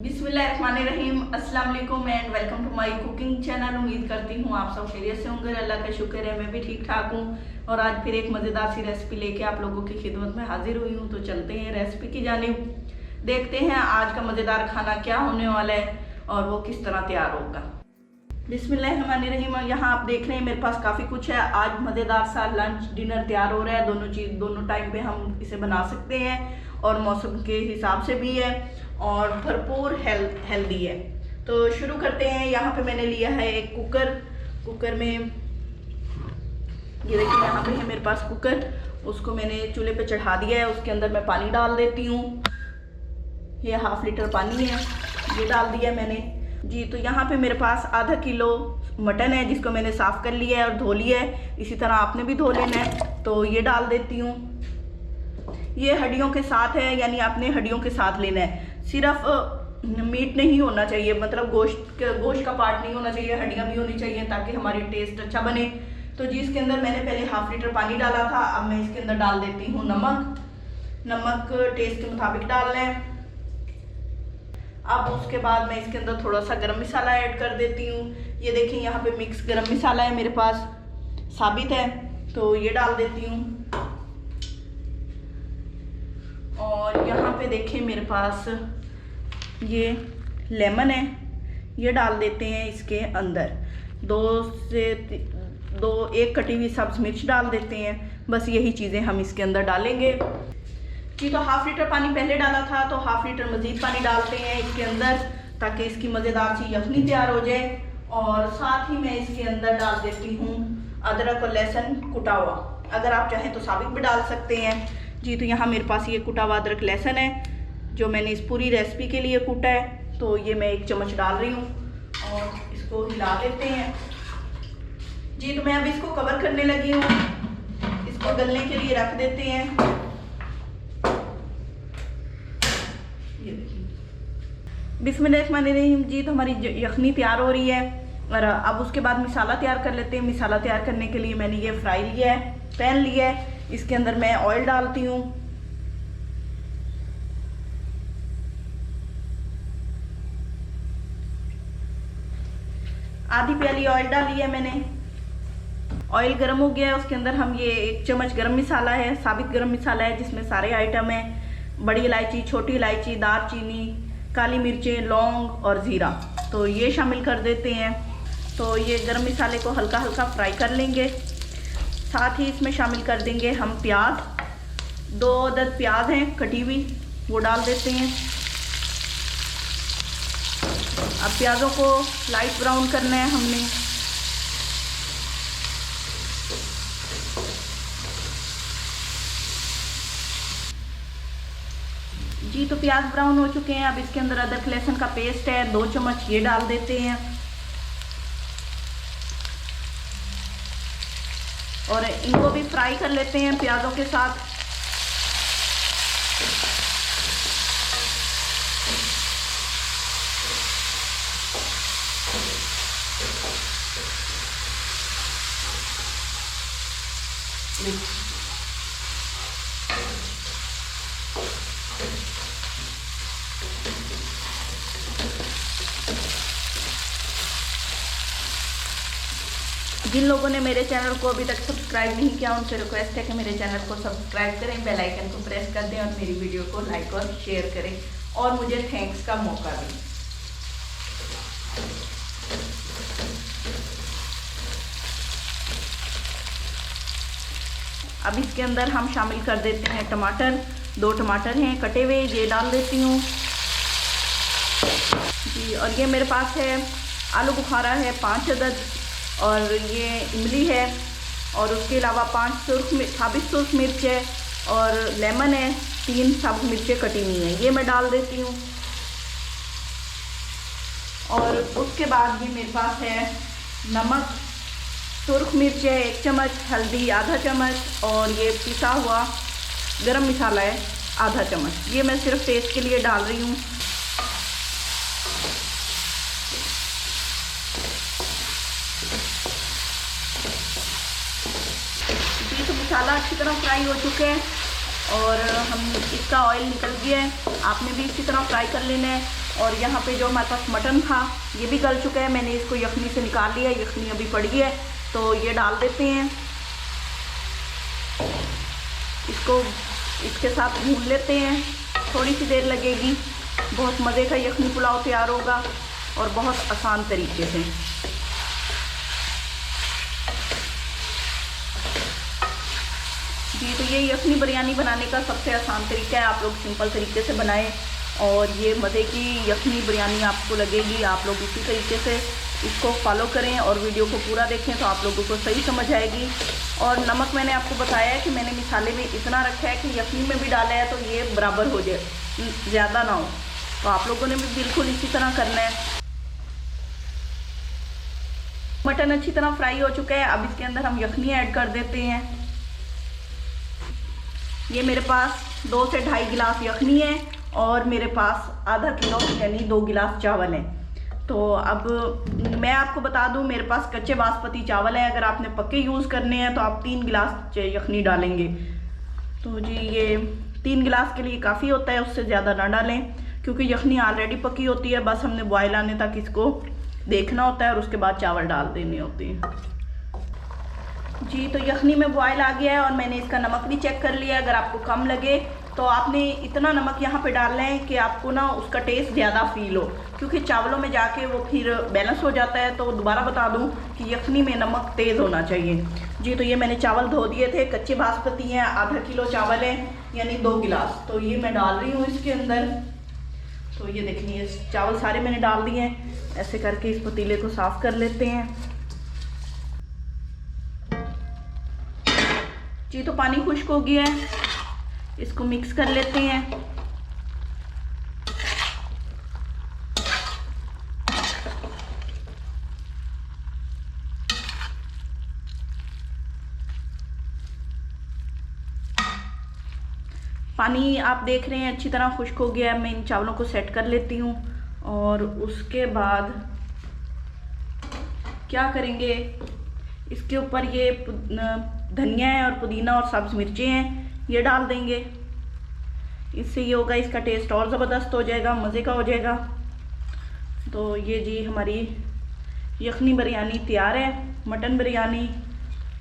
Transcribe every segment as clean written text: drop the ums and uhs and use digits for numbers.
बिस्मिल्लाहिर्रहमानिर्रहीम, अस्सलाम वालेकुम and welcome to my cooking channel. उम्मीद करती हूँ आप सब खैरियत से होंगे। अल्लाह का शुक्र है मैं भी ठीक ठाक हूँ और आज फिर एक मज़ेदार सी रेसिपी लेके आप लोगों की खिदमत में हाजिर हुई हूँ। तो चलते हैं रेसिपी की जानिब, देखते हैं आज का मज़ेदार खाना क्या होने वाला है और वो किस तरह तैयार होगा। बिस्मिल्लाहिर्रहमानिर्रहीम। यहाँ आप देख रहे हैं मेरे पास काफ़ी कुछ है। आज मज़ेदार सा लंच डिनर तैयार हो रहा है। दोनों टाइम पे हम इसे बना सकते हैं और मौसम के हिसाब से भी है और भरपूर हेल्दी है। तो शुरू करते हैं। यहाँ पे मैंने लिया है एक कुकर में ये देखिए यहाँ पे है मेरे पास कुकर। उसको मैंने चूल्हे पे चढ़ा दिया है। उसके अंदर मैं पानी डाल देती हूँ। ये 1/2 लीटर पानी है, ये डाल दिया मैंने जी। तो यहाँ पे मेरे पास आधा किलो मटन है जिसको मैंने साफ़ कर लिया है और धो लिया है। इसी तरह आपने भी धो लेना है। तो ये डाल देती हूँ। ये हड्डियों के साथ है, यानी आपने हड्डियों के साथ लेना है। सिर्फ मीट नहीं होना चाहिए, मतलब गोश्त का पार्ट नहीं होना चाहिए, हड्डियाँ भी होनी चाहिए ताकि हमारी टेस्ट अच्छा बने। तो जी इसके अंदर मैंने पहले 1/2 लीटर पानी डाला था। अब मैं इसके अंदर डाल देती हूँ नमक टेस्ट के मुताबिक डालना है। अब उसके बाद मैं इसके अंदर थोड़ा सा गरम मसाला ऐड कर देती हूँ। ये देखिए यहाँ पे मिक्स गरम मसाला है मेरे पास, साबित है, तो ये डाल देती हूँ। और यहाँ पे देखिए मेरे पास ये लेमन है, ये डाल देते हैं इसके अंदर। 1 कटी हुई सब्ज मिर्च डाल देते हैं। बस यही चीज़ें हम इसके अंदर डालेंगे जी। तो 1/2 लीटर पानी पहले डाला था, तो 1/2 लीटर मज़ीद पानी डालते हैं इसके अंदर ताकि इसकी मज़ेदार सी यखनी तैयार हो जाए। और साथ ही मैं इसके अंदर डाल देती हूँ अदरक और लहसुन कुटा हुआ। अगर आप चाहें तो साबित भी डाल सकते हैं जी। तो यहाँ मेरे पास ये कुटा हुआ अदरक लहसुन है जो मैंने इस पूरी रेसिपी के लिए कूटा है। तो ये मैं 1 चम्मच डाल रही हूँ और इसको हिला लेते हैं जी। तो मैं अब इसको कवर करने लगी हूँ, इसको गलने के लिए रख देते हैं। ये देखिए बिस्मिल्लाहिर्रहमानिर्रहीम जी। तो हमारी यखनी तैयार हो रही है और अब उसके बाद मिसाला तैयार कर लेते हैं। मिसाला तैयार करने के लिए मैंने ये फ्राई लिया है, पैन लिया है। इसके अंदर मैं ऑयल डालती हूँ। आधी प्याली ऑयल डाली है मैंने। ऑयल गर्म हो गया है, उसके अंदर हम ये 1 चम्मच गरम मसाला है, साबित गरम मसाला है जिसमें सारे आइटम हैं, बड़ी इलायची, छोटी इलायची, दालचीनी, काली मिर्चें, लौंग और ज़ीरा। तो ये शामिल कर देते हैं। तो ये गरम मसाले को हल्का हल्का फ्राई कर लेंगे। साथ ही इसमें शामिल कर देंगे हम प्याज। 2 अदद प्याज हैं कटी हुई, वो डाल देते हैं। अब प्याज़ों को लाइट ब्राउन करना है हमने। जी तो प्याज ब्राउन हो चुके हैं। अब इसके अंदर अदरक लहसुन का पेस्ट है 2 चम्मच, ये डाल देते हैं और इनको भी फ्राई कर लेते हैं प्याज़ों के साथ। जिन लोगों ने मेरे चैनल को अभी तक सब्सक्राइब नहीं किया उनसे रिक्वेस्ट है कि मेरे चैनल को सब्सक्राइब करें, बेल आइकन को प्रेस कर दें और मेरी वीडियो को लाइक और शेयर करें और मुझे थैंक्स का मौका दें। अब इसके अंदर हम शामिल कर देते हैं टमाटर। 2 टमाटर हैं कटे हुए, ये डाल देती हूँ जी। और ये मेरे पास है आलू बुखारा है 5 अदद और ये इमली है और उसके अलावा 5 साबित सुर्ख मिर्च है और लेमन है, 3 साबुत मिर्चें कटी हुई हैं, ये मैं डाल देती हूँ। और उसके बाद ये मेरे पास है नमक, सुर्ख मिर्च है 1 चम्मच, हल्दी आधा चम्मच और ये पिसा हुआ गरम मसाला है आधा चम्मच। ये मैं सिर्फ टेस्ट के लिए डाल रही हूँ। जी तो मसाला अच्छी तरह फ्राई हो चुके हैं और हम इसका ऑयल निकल गया है। आपने भी इसी तरह फ्राई कर लेना है और यहाँ पे जो हमारे पास मटन था ये भी गल चुका है, मैंने इसको यखनी से निकाल लिया, यखनी अभी पड़ी है तो ये डाल देते हैं। इसको इसके साथ भून लेते हैं, थोड़ी सी देर लगेगी। बहुत मज़े का यखनी पुलाव तैयार होगा और बहुत आसान तरीके से। जी तो ये यखनी बिरयानी बनाने का सबसे आसान तरीका है, आप लोग सिंपल तरीके से बनाएं और ये मज़े की यखनी बिरयानी आपको लगेगी। आप लोग इसी तरीके से इसको फॉलो करें और वीडियो को पूरा देखें तो आप लोगों को सही समझ आएगी। और नमक मैंने आपको बताया है कि मैंने मिसाले में इतना रखा है कि यखनी में भी डाला है तो ये बराबर हो जाए, ज़्यादा ना हो। तो आप लोगों ने भी बिल्कुल इसी तरह करना है। मटन अच्छी तरह फ्राई हो चुका है, अब इसके अंदर हम यखनी ऐड कर देते हैं। ये मेरे पास 2 से 2.5 गिलास यखनी है और मेरे पास आधा किलो यानी 2 गिलास चावल है। तो अब मैं आपको बता दूं, मेरे पास कच्चे बासमती चावल है, अगर आपने पक्के यूज़ करने हैं तो आप 3 गिलास यखनी डालेंगे। तो जी ये 3 गिलास के लिए काफ़ी होता है, उससे ज़्यादा ना डालें क्योंकि यखनी ऑलरेडी पकी होती है, बस हमने बॉयल आने तक इसको देखना होता है और उसके बाद चावल डाल देने होते हैं। जी तो यखनी में बॉयल आ गया है और मैंने इसका नमक भी चेक कर लिया। अगर आपको कम लगे तो आपने इतना नमक यहाँ पे डालना है कि आपको ना उसका टेस्ट ज़्यादा फील हो, क्योंकि चावलों में जाके वो फिर बैलेंस हो जाता है। तो दोबारा बता दूँ कि यखनी में नमक तेज़ होना चाहिए। जी तो ये मैंने चावल धो दिए थे, कच्चे बासमती हैं, आधा किलो चावल है यानी 2 गिलास। तो ये मैं डाल रही हूँ इसके अंदर। तो ये देखिए चावल सारे मैंने डाल दिए हैं। ऐसे करके इस पतीले को साफ़ कर लेते हैं। जी तो पानी खुश्क हो गया है, इसको मिक्स कर लेते हैं। पानी आप देख रहे हैं अच्छी तरह खुश्क हो गया है। मैं इन चावलों को सेट कर लेती हूँ और उसके बाद क्या करेंगे, इसके ऊपर ये धनिया है और पुदीना और सब्ज़ मिर्चें हैं, ये डाल देंगे। इससे ये होगा, इसका टेस्ट और ज़बरदस्त हो जाएगा, मज़े का हो जाएगा। तो ये जी हमारी यखनी बिरयानी तैयार है। मटन बिरयानी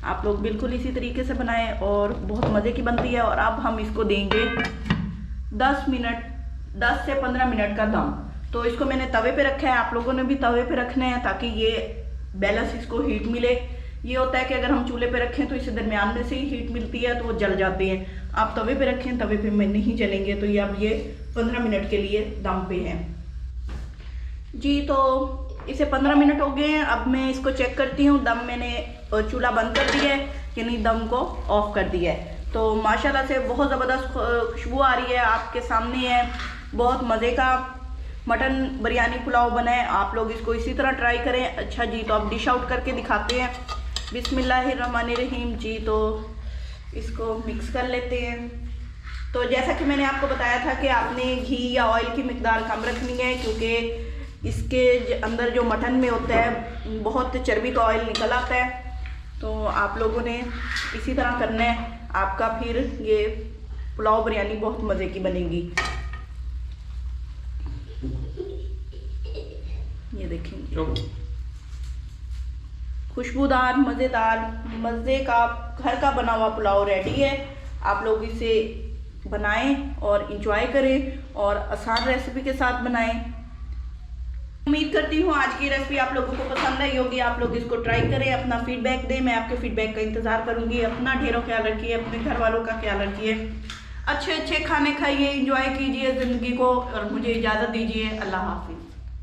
आप लोग बिल्कुल इसी तरीके से बनाएं और बहुत मज़े की बनती है। और अब हम इसको देंगे 10 से 15 मिनट का दम। तो इसको मैंने तवे पे रखा है, आप लोगों ने भी तवे पे रखना है ताकि ये बैलेंस इसको हीट मिले। ये होता है कि अगर हम चूल्हे पे रखें तो इसे दरमियान में से ही हीट मिलती है तो वो जल जाते हैं। आप तवे पे रखें, तवे पे में नहीं जलेंगे। तो ये अब ये 15 मिनट के लिए दम पे है। जी तो इसे 15 मिनट हो गए हैं। अब मैं इसको चेक करती हूँ। दम मैंने चूल्हा बंद कर दिया है यानी दम को ऑफ कर दिया है। तो माशाल्लाह से बहुत ज़बरदस्त खुशबू आ रही है, आपके सामने है। बहुत मज़े का मटन बिरयानी पुलाव बना है, आप लोग इसको इसी तरह ट्राई करें। अच्छा जी तो अब डिश आउट करके दिखाते हैं। बिस्मिल्लाहिर्रहमानिर्रहीम। जी तो इसको मिक्स कर लेते हैं। तो जैसा कि मैंने आपको बताया था कि आपने घी या ऑयल की मिकदार कम रखनी है, क्योंकि इसके अंदर जो मटन में होता है बहुत चर्बी का ऑयल निकल आता है। तो आप लोगों ने इसी तरह करना है, आपका फिर ये पुलाव बिरयानी बहुत मज़े की बनेगी। ये देखेंगे खुशबूदार मज़ेदार मज़े का घर का बना हुआ पुलाव रेडी है। आप लोग इसे बनाएं और इंजॉय करें और आसान रेसिपी के साथ बनाएं। उम्मीद करती हूँ आज की रेसिपी आप लोगों को पसंद आई होगी। आप लोग इसको ट्राई करें, अपना फीडबैक दें। मैं आपके फीडबैक का इंतज़ार करूँगी। अपना ढेरों ख्याल रखिए, अपने घर वालों का ख्याल रखिए। अच्छे अच्छे खाने खाइए, इंजॉय कीजिए ज़िंदगी को और मुझे इजाज़त दीजिए। अल्लाह हाफिज़।